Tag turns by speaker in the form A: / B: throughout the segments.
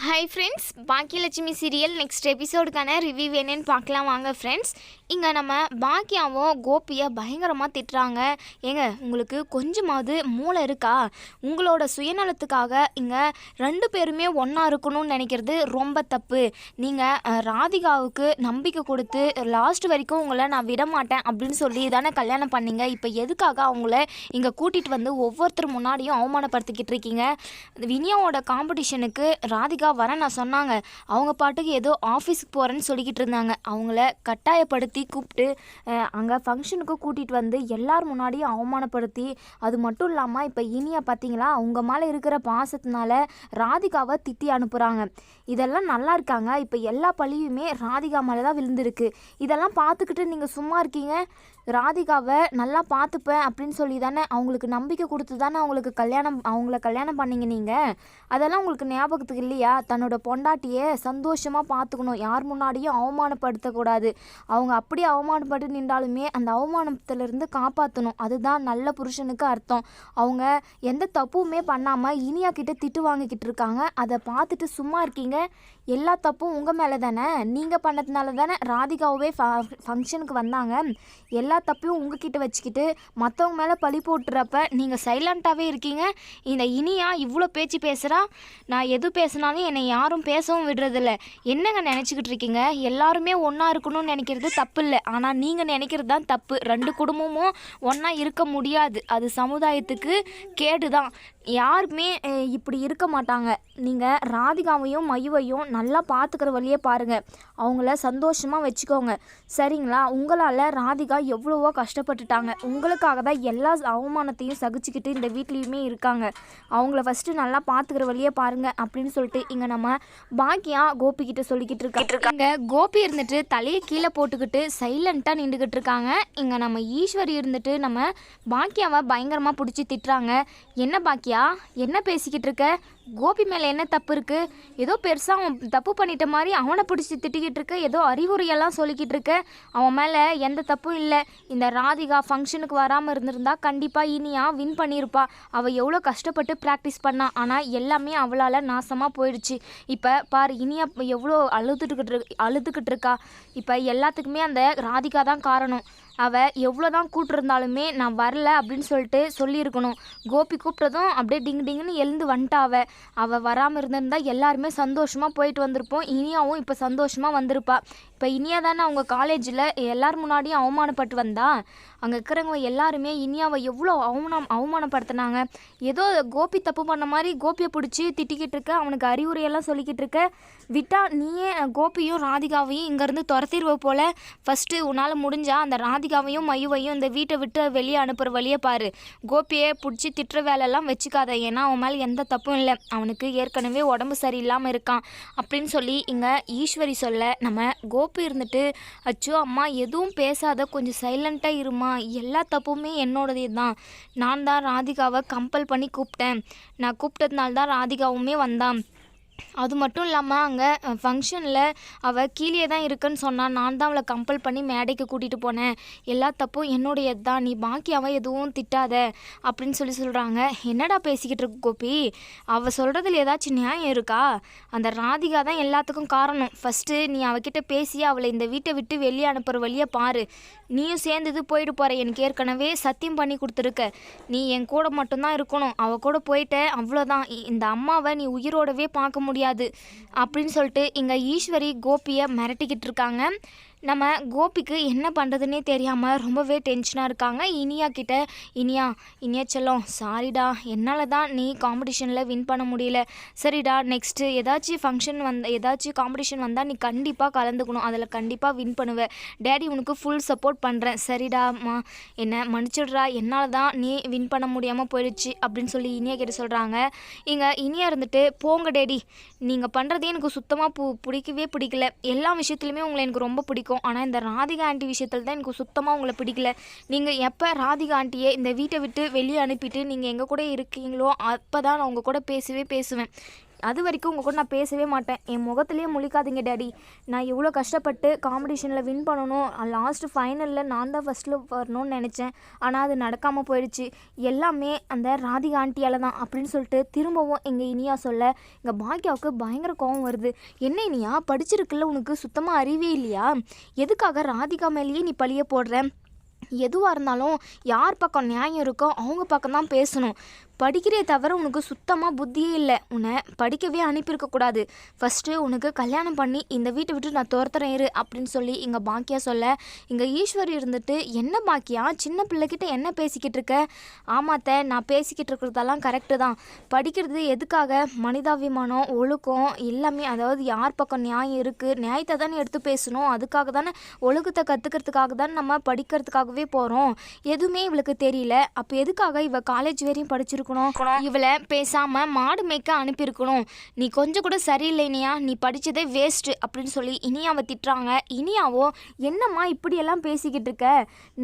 A: Hi friends, Baakiyalakshmi serial next எபிசோடுக்கான review என்னன்னு பார்க்கலாம் வாங்க ஃப்ரெண்ட்ஸ். இங்கே நம்ம பாக்கியாவும் கோபியை பயங்கரமாக திட்டுறாங்க. ஏங்க, உங்களுக்கு கொஞ்சமாவது மூளை இருக்கா? உங்களோட சுயநலத்துக்காக இங்கே ரெண்டு பேருமே ஒன்றா இருக்கணும்னு நினைக்கிறது ரொம்ப தப்பு. நீங்கள் ராதிகாவுக்கு நம்பிக்கை கொடுத்து லாஸ்ட் வரைக்கும் உங்களை நான் விட மாட்டேன் அப்படின்னு சொல்லி தானே கல்யாணம் பண்ணீங்க. இப்போ எதுக்காக அவங்கள இங்கே கூட்டிகிட்டு வந்து ஒவ்வொருத்தர் முன்னாடியும் அவமானப்படுத்திக்கிட்டு இருக்கீங்க? வினியாவோட காம்படிஷனுக்கு ராதிகா வர நான் சொன்னாங்க. அவங்க பாட்டுக்கு ஏதோ ஆஃபீஸுக்கு போகிறேன்னு சொல்லிக்கிட்டு இருந்தாங்க. அவங்கள கட்டாயப்படுத்தி கூப்பிட்டு அங்கே ஃபங்க்ஷனுக்கு கூட்டிகிட்டு வந்து எல்லார் முன்னாடியும் அவமானப்படுத்தி, அது மட்டும் இல்லாமல் இப்போ இனியா பார்த்தீங்களா, அவங்க மேலே இருக்கிற பாசத்தினால ராதிகாவை திட்டி அனுப்புகிறாங்க. இதெல்லாம் நல்லா இருக்காங்க? இப்போ எல்லா பழியுமே ராதிகா மேலே தான் விழுந்திருக்கு. இதெல்லாம் பார்த்துக்கிட்டு நீங்கள் சும்மா இருக்கீங்க? ராதிகாவை நல்லா பார்த்துப்பேன் அப்படின்னு சொல்லி தானே அவங்களுக்கு நம்பிக்கை கொடுத்து தானே அவங்கள கல்யாணம் பண்ணீங்க நீங்கள். அதெல்லாம் உங்களுக்கு ஞாபகத்துக்கு இல்லையா? தன்னோட பொண்டாட்டியை சந்தோஷமாக பார்த்துக்கணும், யார் முன்னாடியும் அவமானப்படுத்தக்கூடாது. அவங்க அப்படியே அவமானப்பட்டு நின்றாலுமே அந்த அவமானத்திலிருந்து காப்பாற்றணும். அதுதான் நல்ல புருஷனுக்கு அர்த்தம். அவங்க எந்த தப்புமே பண்ணாமல் இனியா கிட்ட திட்டு வாங்கிக்கிட்டு இருக்காங்க. அதை பார்த்துட்டு சும்மா இருக்கீங்க? எல்லா தப்பும் உங்கள் மேலே தானே. நீங்கள் பண்ணதுனால தானே ராதிகாவே ஃபங்க்ஷனுக்கு வந்தாங்க. எல்லா தப்பையும் உங்ககிட்ட வச்சுக்கிட்டு மற்றவங்க மேலே பழி போட்டுறப்ப நீங்கள் சைலண்ட்டாகவே இருக்கீங்க. இந்த இனியா இவ்வளோ பேச்சு பேசுகிறா. நான் எது பேசினாலும் என்னை யாரும் பேசவும் விடுறதில்ல. என்னங்க நினச்சிக்கிட்டு இருக்கீங்க? எல்லாருமே ஒன்றா இருக்கணும்னு நினைக்கிறது தப்பு இல்லை, ஆனால் நீங்கள் நினைக்கிறது தான் தப்பு. ரெண்டு குடும்பமும் ஒன்றா இருக்க முடியாது. அது சமுதாயத்துக்கு கேடு தான். யாருமே இப்படி இருக்க மாட்டாங்க. நீங்கள் ராதிகாவையும் மயுவையும் நல்லா பார்த்துக்கிற வழியே பாருங்கள். அவங்கள சந்தோஷமாக வச்சுக்கோங்க, சரிங்களா? உங்களால் ராதிகா எவ்வளவோ கஷ்டப்பட்டுட்டாங்க. உங்களுக்காக தான் எல்லா அவமானத்தையும் சகிச்சுக்கிட்டு இந்த வீட்லேயுமே இருக்காங்க. அவங்கள ஃபஸ்ட்டு நல்லா பார்த்துக்கிற வழியே பாருங்கள் அப்படின்னு சொல்லிட்டு இங்கே நம்ம பாக்கியா கோபிக்கிட்ட சொல்லிக்கிட்டு இருக்காங்க. இங்கே கோபி இருந்துட்டு தலையை கீழே போட்டுக்கிட்டு சைலண்ட்டாக நின்றுக்கிட்டு இருக்காங்க. இங்கே நம்ம ஈஸ்வரி இருந்துட்டு நம்ம பாக்கியாவை பயங்கரமாக பிடிச்சி திட்டுறாங்க. என்ன பாக்கியா, என்ன பேசிக்கிட்டு இருக்க? கோபி மேலே என்ன தப்பு இருக்குது? ஏதோ பெருசாக அவன் தப்பு பண்ணிட்ட மாதிரி அவனை பிடிச்சி திட்டிக்கிட்டு இருக்க. ஏதோ அறிவுரையெல்லாம் சொல்லிக்கிட்டு இருக்க. அவன் மேலே எந்த தப்பும் இல்லை. இந்த ராதிகா ஃபங்க்ஷனுக்கு வராமல் இருந்திருந்தா கண்டிப்பாக இனியா வின் பண்ணியிருப்பா. அவள் எவ்வளோ கஷ்டப்பட்டு ப்ராக்டிஸ் பண்ணா, ஆனால் எல்லாமே அவளால் நாசமாக போயிடுச்சு. இப்போ பாரு, இனியா எவ்வளோ அழுதுகிட்டு இருக்கா. இப்போ எல்லாத்துக்குமே அந்த ராதிகா தான் காரணம். அவள் எவ்வளோ தான் கூப்பிட்டுருந்தாலுமே நான் வரல அப்படின்னு சொல்லிட்டு சொல்லியிருக்கணும். கோபி கூப்பிட்டதும் அப்படியே டிங்குன்னு எழுந்து வந்துட்டா. அவள் வராமல் இருந்திருந்தா எல்லாருமே சந்தோஷமாக போயிட்டு வந்திருப்போம். இனியாவும் இப்போ சந்தோஷமாக வந்திருப்பா. இப்போ இனியா தானே அவங்க காலேஜில் எல்லார் முன்னாடியும் அவமானப்பட்டு வந்தா. அங்கே இருக்கிறவங்க எல்லாருமே இனியாவை எவ்வளோ அவமானப்படுத்தினாங்க. ஏதோ கோபி தப்பு பண்ண மாதிரி கோபியை பிடிச்சி திட்டிக்கிட்டு இருக்க, அவனுக்கு அறிவுரையெல்லாம் சொல்லிக்கிட்டு இருக்க. விட்டா நீயே கோபியும் ராதிகாவையும் இங்கேருந்து துரத்திடுவ போல். ஃபஸ்ட்டு உன்னால் முடிஞ்சா அந்த ராதிகாவையும் மயுவையும் இந்த வீட்டை விட்டு வெளியே அனுப்புகிற வழியை பாரு. கோபியை பிடிச்சி திட்டுற வேலையெல்லாம் வச்சுக்காத. ஏன்னா அவன் மேலே எந்த தப்பும் இல்லை. அவனுக்கு ஏற்கனவே உடம்பு சரியில்லாமல் இருக்கான் அப்படின்னு சொல்லி இங்கே ஈஸ்வரி சொல்ல, நம்ம கோபி இருந்துட்டு அச்சோ அம்மா எதுவும் பேசாத, கொஞ்சம் சைலண்ட்டாக இருமா, எல்லா தப்புமே என்னோடதே தான். நான் தான் ராதிகாவை கம்பல் பண்ணி கூப்பிட்டேன். நான் கூப்பிட்டதுனால தான் ராதிகாவுமே வந்தான். அது மட்டும் இல்லாமல் அங்கே ஃபங்க்ஷனில் அவள் கீழே தான் இருக்குன்னு சொன்னான். நான் தான் அவளை கம்பல் பண்ணி மேடைக்கு கூட்டிகிட்டு போனேன். எல்லா தப்பும் என்னுடைய தான். நீ பாக்கி அவன் எதுவும் திட்டாத அப்படின்னு சொல்கிறாங்க. என்னடா பேசிக்கிட்டு இருக்கு கோபி? அவள் சொல்கிறதுல ஏதாச்சும் நியாயம் இருக்கா? அந்த ராதிகா தான் எல்லாத்துக்கும் காரணம். ஃபஸ்ட்டு நீ அவகிட்ட பேசி அவளை இந்த வீட்டை விட்டு வெளியே அனுப்புகிற வழியை பாரு. நீயும் சேர்ந்தது போயிட்டு போகிற. எனக்கு ஏற்கனவே சத்தியம் பண்ணி கொடுத்துருக்க. நீ என் கூட மட்டும்தான் இருக்கணும். அவள் கூட போயிட்ட, அவ்வளோதான். இந்த அம்மாவை நீ உயிரோடவே பார்க்க முடியாது அப்படின்னு சொல்லிட்டு இங்கே ஈஸ்வரி கோபியை மிரட்டிக்கிட்டு இருக்காங்க. நம்ம கோபிக்கு என்ன பண்ணுறதுன்னே தெரியாமல் ரொம்பவே டென்ஷனாக இருக்காங்க. இனியா கிட்ட, இனியா செல்லம், சாரிடா, என்னால் தான் நீ காம்படிஷனில் வின் பண்ண முடியல. சரிடா, நெக்ஸ்ட்டு ஏதாச்சும் காம்படிஷன் வந்தால் நீ கண்டிப்பாக கலந்துக்கணும். அதில் கண்டிப்பாக வின் பண்ணுவேன். டேடி உனக்கு ஃபுல் சப்போர்ட் பண்ணுறேன். சரிடாம்மா, என்ன மன்னிச்சிடுறா, என்னால் தான் நீ வின் பண்ண முடியாமல் போயிடுச்சு அப்படின்னு சொல்லி இனியா கிட்ட சொல்கிறாங்க. இங்கே இனியா இருந்துட்டு, போங்க டேடி, நீங்கள் பண்ணுறதே எனக்கு சுத்தமாக பிடிக்கல. எல்லா விஷயத்துலையுமே உங்களை எனக்கு ரொம்ப பிடிக்கும். ஆனால் இந்த ராதிகா ஆண்டி விஷயத்தில் தான் எனக்கு சுத்தமாக உங்களை பிடிக்கல. நீங்கள் எப்போ ராதிகா ஆண்டியை இந்த வீட்டை விட்டு வெளியே அனுப்பிட்டு நீங்கள் எங்கள் கூட இருக்கீங்களோ அப்போ தான் நான் உங்கள் கூட பேசுவேன். அது வரைக்கும் உங்கள் கூட நான் பேசவே மாட்டேன். என் முகத்துலேயே முழிக்காதீங்க டேடி. நான் எவ்வளோ கஷ்டப்பட்டு காம்படிஷனில் வின் பண்ணணும், லாஸ்ட்டு ஃபைனலில் நான் தான் ஃபஸ்ட்டில் வரணும்னு நினச்சேன். ஆனால் அது நடக்காமல் போயிடுச்சு. எல்லாமே அந்த ராதிகா ஆண்டியால் தான் அப்படின்னு சொல்லிட்டு திரும்பவும் எங்கள் இனியா சொல்ல எங்கள் பாக்கியாவுக்கு பயங்கர கோவம் வருது. என்ன இனியா, படிச்சிருக்குல்ல, உனக்கு சுத்தமாக அறிவே இல்லையா? எதுக்காக ராதிகா மேலேயே நீ பழிய போடுற? எதுவாக இருந்தாலும் யார் பக்கம் நியாயம் இருக்கோ அவங்க பக்கம் தான் பேசணும். படிக்கிறே தவிர உனக்கு சுத்தமாக புத்தியே இல்லை. உன்னை படிக்கவே அனுப்பியிருக்கக்கூடாது. ஃபஸ்ட்டு உனக்கு கல்யாணம் பண்ணி இந்த வீட்டை விட்டு நான் துரத்துறேன் இரு அப்படின்னு சொல்லி இங்கே பாக்கியா சொல்ல இங்கே ஈஸ்வரி இருந்துட்டு, என்ன பாக்கியா சின்ன பிள்ளைகிட்ட என்ன பேசிக்கிட்டு இருக்க? ஆமாத்த, நான் பேசிக்கிட்டு இருக்கிறதெல்லாம் கரெக்டு தான். படிக்கிறது எதுக்காக? மனிதாபிமானம், ஒழுக்கம் எல்லாமே, அதாவது யார் பக்கம் நியாயம் இருக்குது, நியாயத்தை தானே எடுத்து பேசணும். அதுக்காக தானே, ஒழுக்கத்தை கற்றுக்கிறதுக்காக தானே நம்ம படிக்கிறதுக்காகவே போகிறோம். எதுவுமே இவளுக்கு தெரியல. அப்போ எதுக்காக இவள் காலேஜ் வரையும் படிச்சிருக்கணும்? இவளை பேசாம மாடு மேய்க்க அனுப்பியிருக்கணும். நீ கொஞ்சம் கூட சரியில்லை இனியா, நீ படிச்சதே வேஸ்ட்டு அப்படின்னு சொல்லி இனியாவை திட்டுறாங்க. இனியாவோ, என்னம்மா இப்படியெல்லாம் பேசிக்கிட்டு இருக்க?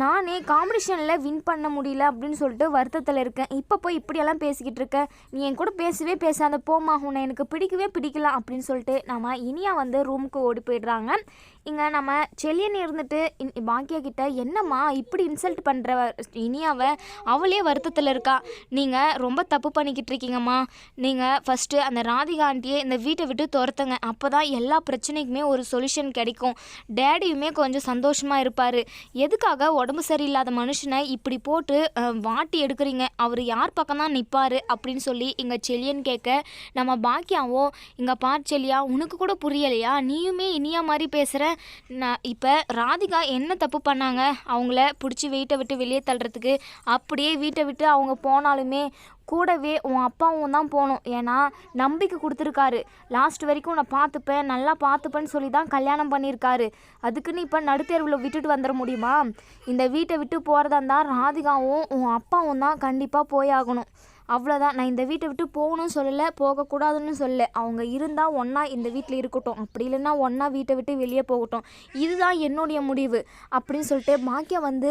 A: நானே காம்படிஷனில் வின் பண்ண முடியல அப்படின்னு சொல்லிட்டு வருத்தத்தில் இருக்கேன். இப்போ போய் இப்படியெல்லாம் பேசிக்கிட்டு இருக்க? நீ என் கூட பேசவே பேசாத, போமா, உன்னை எனக்கு பிடிக்கவே பிடிக்கல அப்படின்னு சொல்லிட்டு நம்ம இனியா வந்து ரூமுக்கு ஓடி போயிடுறாங்க. இங்கே நம்ம செல்லியன் இருந்துட்டு பாக்கியா கிட்ட, என்னம்மா இப்படி இன்சல்ட் பண்ணுற இனியாவை? அவளே வருத்தத்தில் இருக்கா. நீங்கள் ரொம்ப தப்பு பண்ணிக்கிட்டு இருக்கீங்கம்மா. நீங்கள் ஃபஸ்ட்டு அந்த ராதிகா ஆண்டியை இந்த வீட்டை விட்டு துரத்துங்க. அப்போ தான் எல்லா பிரச்சனைக்குமே ஒரு சொல்யூஷன் கிடைக்கும். டேடியுமே கொஞ்சம் சந்தோஷமாக இருப்பார். எதுக்காக உடம்பு சரியில்லாத மனுஷனை இப்படி போட்டு வாட்டி எடுக்கிறீங்க? அவர் யார் பக்கம் தான் நிற்பார் அப்படின்னு சொல்லி இங்கே செல்லியன் கேட்க, நம்ம பாக்கியாவோ, இங்கே பார் செல்லியா, உனக்கு கூட புரியலையா? நீயுமே இனியா மாதிரி பேசுகிற. நான் இப்போ ராதிகா என்ன தப்பு பண்ணாங்க? அவங்கள பிடிச்சி வீட்டை விட்டு வெளியே தள்ளுறதுக்கு. அப்படியே வீட்டை விட்டு அவங்க போனாலுமே கூடவே உன் அப்பாவும் தான் போகணும். ஏன்னா நம்பிக்கை கொடுத்துருக்காரு. லாஸ்ட் வரைக்கும் உன்னை பார்த்துப்பேன், நல்லா பார்த்துப்பேன்னு சொல்லி தான் கல்யாணம் பண்ணியிருக்காரு. அதுக்குன்னு இப்போ நடுத்தேர்வில் விட்டுட்டு வந்துட முடியுமா? இந்த வீட்டை விட்டு போகிறதா இருந்தால் ராதிகாவும் உன் அப்பாவும் தான் கண்டிப்பாக போயாகணும். அவ்வளோதான். நான் இந்த வீட்டை விட்டு போகணும்னு சொல்லலை, போகக்கூடாதுன்னு சொல்லலை. அவங்க இருந்தால் ஒன்றா இந்த வீட்டில் இருக்கட்டும், அப்படி இல்லைன்னா ஒன்றா வீட்டை விட்டு வெளியே போகட்டும். இதுதான் என்னுடைய முடிவு அப்படின்னு சொல்லிட்டு பாக்கியா வந்து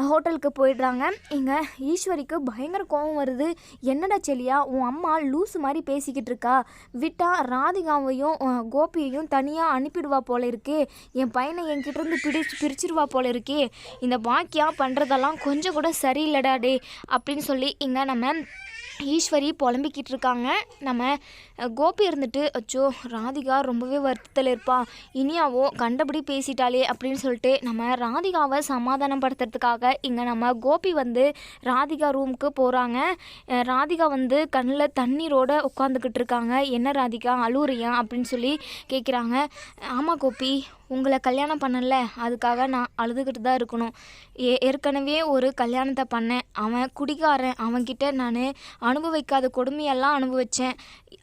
A: ஹோட்டலுக்கு போயிடுறாங்க. இங்கே ஈஸ்வரிக்கு பயங்கர கோபம் வருது. என்னடா செல்லியா, உன் அம்மா லூஸு மாதிரி பேசிக்கிட்டு இருக்கா. விட்டா ராதிகாவையும் கோபியையும் தனியாக அனுப்பிடுவா போல இருக்கே. என் பையனை என்கிட்டருந்து பிரிச்சிருவா போல இருக்கே. இந்த பாக்கியா பண்ணுறதெல்லாம் கொஞ்சம் கூட சரியில்லடா டே அப்படின்னு சொல்லி இங்கே நம்ம ஈஸ்வரி புலம்பிக்கிட்டு இருக்காங்க. நம்ம கோபி இருந்துட்டு, அச்சோ ராதிகா ரொம்பவே வருத்தத்தில் இருப்பா, இனியாவோ கண்டபடி பேசிட்டாலே அப்படின்னு சொல்லிட்டு நம்ம ராதிகாவை சமாதானப்படுத்துறதுக்காக இங்கே நம்ம கோபி வந்து ராதிகா ரூமுக்கு போகிறாங்க. ராதிகா வந்து கண்ணில் தண்ணீரோடு உட்காந்துக்கிட்டு இருக்காங்க. என்ன ராதிகா, அழுவுறியா அப்படின்னு சொல்லி கேட்குறாங்க. ஆமாம் கோபி, உங்களை கல்யாணம் பண்ணல, அதுக்காக நான் அழுதுகிட்டு தான் இருக்கணும். ஏற்கனவே ஒரு கல்யாணத்தை பண்ணேன். அவன் குடிகாரன். அவன்கிட்ட நான் அனுபவிக்காத கொடுமையெல்லாம் அனுபவித்தேன்.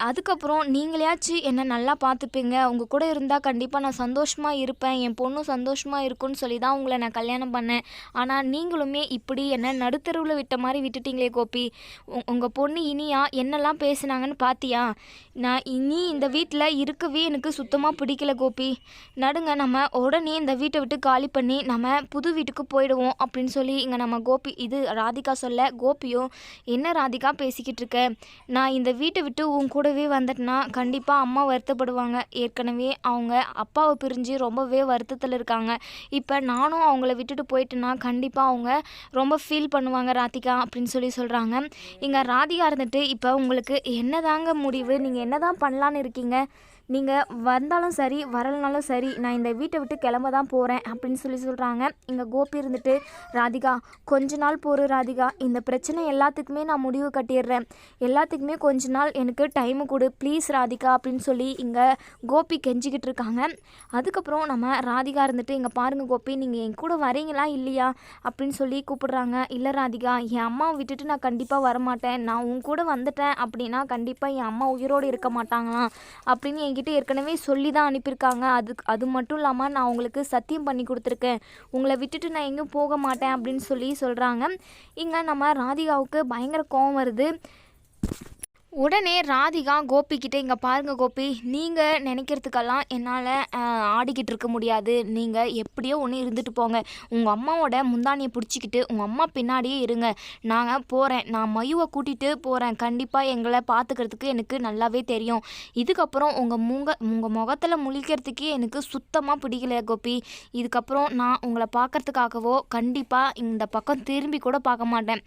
A: அதுக்கப்புறம் நீங்களையாச்சும் என்னை நல்லா பார்த்துப்பீங்க, உங்கள் கூட இருந்தால் கண்டிப்பாக நான் சந்தோஷமாக இருப்பேன், என் பொண்ணும் சந்தோஷமாக இருக்குன்னு சொல்லி தான் உங்களை நான் கல்யாணம் பண்ணேன். ஆனால் நீங்களுமே இப்படி என்னை நடுத்தருவில் விட்ட மாதிரி விட்டுட்டீங்களே கோபி. உங்கள் பொண்ணு இனியா என்னெல்லாம் பேசுனாங்கன்னு பார்த்தியா? நான் இனி இந்த வீட்டில் இருக்கவே எனக்கு சுத்தமாக பிடிக்கல கோபி. நடுங்க, நம்ம உடனே இந்த வீட்டை விட்டு காலி பண்ணி நம்ம புது வீட்டுக்கு போயிடுவோம் அப்படின்னு சொல்லி இங்கே நம்ம கோபி இது ராதிகா சொல்ல, கோபியும் என்ன ராதிகா பேசிக்கிட்டு இருக்க? நான் இந்த வீட்டை விட்டு உன் கூடவே வந்துட்டேன்னா கண்டிப்பாக அம்மா வருத்தப்படுவாங்க. ஏற்கனவே அவங்க அப்பாவை பிரிஞ்சு ரொம்பவே வருத்தத்தில் இருக்காங்க. இப்போ நானும் அவங்கள விட்டுட்டு போயிட்டேன்னா கண்டிப்பாக அவங்க ரொம்ப ஃபீல் பண்ணுவாங்க ராதிகா அப்படின்னு சொல்லி சொல்கிறாங்க. இங்கே ராதிகா இருந்துட்டு, இப்போ உங்களுக்கு என்னதாங்க முடிவு? நீங்கள் என்ன தான் பண்ணலான்னு இருக்கீங்க? நீங்கள் வந்தாலும் சரி, வரலனாலும் சரி, நான் இந்த வீட்டை விட்டு கிளம்ப தான் போகிறேன் அப்படின்னு சொல்லி சொல்கிறாங்க. இங்கே கோபி இருந்துட்டு, ராதிகா கொஞ்ச நாள் போரு ராதிகா, இந்த பிரச்சனை எல்லாத்துக்குமே நான் முடிவு கட்டிடுறேன், எல்லாத்துக்குமே கொஞ்ச நாள் எனக்கு டைமு கொடு ப்ளீஸ் ராதிகா அப்படின்னு சொல்லி இங்கே கோபி கெஞ்சிக்கிட்டு இருக்காங்க. அதுக்கப்புறம் நம்ம ராதிகா இருந்துட்டு, இங்கே பாருங்கள் கோபி, நீங்கள் என் கூட வரீங்களா இல்லையா அப்படின்னு சொல்லி கூப்பிடுறாங்க. இல்லை ராதிகா, என் அம்மாவை விட்டுட்டு நான் கண்டிப்பாக வரமாட்டேன். நான் உன் கூட வந்துட்டேன் அப்படின்னா கண்டிப்பாக என் அம்மா உயிரோடு இருக்க மாட்டாங்களாம் அப்படின்னு என்கிட்ட ஏற்கனவே சொல்லி தான் அனுப்பியிருக்காங்க. அது மட்டும் இல்லாமல் நான் உங்களுக்கு சத்தியம் பண்ணி கொடுத்துருக்கேன், உங்களை விட்டுட்டு நான் எங்கேயும் போக மாட்டேன் அப்படின்னு சொல்லி சொல்கிறாங்க. இங்கே நம்ம ராதிகாவுக்கு பயங்கர கோவம் வருது. உடனே ராதிகா கோபிக்கிட்ட, இங்கே பாருங்க கோபி, நீங்கள் நினைக்கிறதுக்கெல்லாம் என்னால் ஆடிக்கிட்டு இருக்க முடியாது. நீங்கள் எப்படியோ ஒன்று இருந்துட்டு போங்க. உங்கள் அம்மாவோட முந்தானியை பிடிச்சிக்கிட்டு உங்கள் அம்மா பின்னாடியே இருங்க. நாங்கள் போகிறேன், நான் மயுவை கூட்டிகிட்டு போகிறேன். கண்டிப்பாக எங்களை பார்த்துக்கிறதுக்கு எனக்கு நல்லாவே தெரியும். இதுக்கப்புறம் உங்கள் முகத்தில் முழிக்கிறதுக்கே எனக்கு சுத்தமாக பிடிக்கல கோபி. இதுக்கப்புறம் நான் உங்களை பார்க்கறதுக்காகவோ கண்டிப்பாக இந்த பக்கம் திரும்பி கூட பார்க்க மாட்டேன்.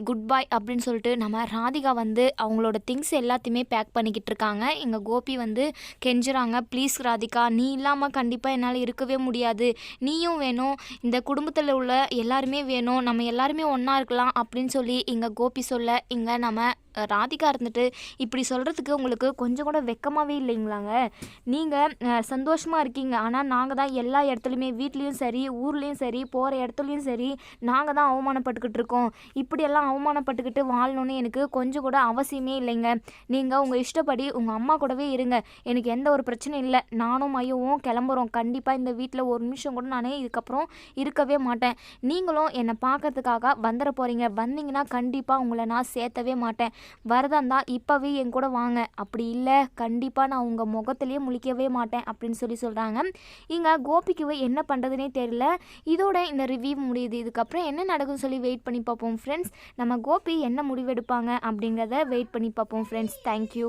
A: குட் பாய் அப்படின்னு சொல்லிட்டு நம்ம ராதிகா வந்து அவங்களோட திங்ஸ் எல்லாத்தையுமே பேக் பண்ணிக்கிட்டு இருக்காங்க. எங்கள் கோபி வந்து கெஞ்சுறாங்க, ப்ளீஸ் ராதிகா, நீ இல்லாமல் கண்டிப்பாக என்னால் இருக்கவே முடியாது. நீயும் வேணும், இந்த குடும்பத்தில் உள்ள எல்லாருமே வேணும், நம்ம எல்லாருமே ஒன்றா இருக்கலாம் அப்படின்னு சொல்லி எங்கள் கோபி சொல்ல, இங்கே நம்ம ராதிகா இருந்துட்டு இப்படி சொல்கிறதுக்கு உங்களுக்கு கொஞ்சம் கூட வெக்கமாகவே இல்லைங்களாங்க? நீங்கள் சந்தோஷமாக இருக்கீங்க, ஆனால் நாங்கள் தான் எல்லா இடத்துலையுமே, வீட்லேயும் சரி ஊர்லேயும் சரி போகிற இடத்துலையும் சரி நாங்கள் தான் அவமானப்பட்டுக்கிட்டு இருக்கோம். இப்படியெல்லாம் அவமானப்பட்டுக்கிட்டு வாழணும்னு எனக்கு கொஞ்சம் கூட அவசியமே இல்லைங்க. நீங்கள் உங்கள் இஷ்டப்படி உங்கள் அம்மா கூடவே இருங்க, எனக்கு எந்த ஒரு பிரச்சனையும் இல்லை. நானும் மையவும் கிளம்புறோம். கண்டிப்பாக இந்த வீட்டில் ஒரு நிமிஷம் கூட நான் இதுக்கப்புறம் இருக்கவே மாட்டேன். நீங்களும் என்னை பார்க்கறதுக்காக வந்துட போகிறீங்க. வந்தீங்கன்னா கண்டிப்பாக உங்களை நான் சேர்த்தவே மாட்டேன். வரதா இருந்தால் இப்போவே என் கூட வாங்க, அப்படி இல்லை கண்டிப்பாக நான் உங்கள் முகத்திலேயே முழிக்கவே மாட்டேன் அப்படின்னு சொல்கிறாங்க. இங்கே கோபிக்கு என்ன பண்ணுறதுனே தெரியல. இதோட இந்த ரிவ்யூ முடியுது. இதுக்கப்புறம் என்ன நடக்கும்னு சொல்லி வெயிட் பண்ணி பார்ப்போம் ஃப்ரெண்ட்ஸ். நம்ம கோபி என்ன முடிவெடுப்பாங்க அப்படிங்கிறத வெயிட் பண்ணி பார்ப்போம் ஃப்ரெண்ட்ஸ். தேங்க்யூ.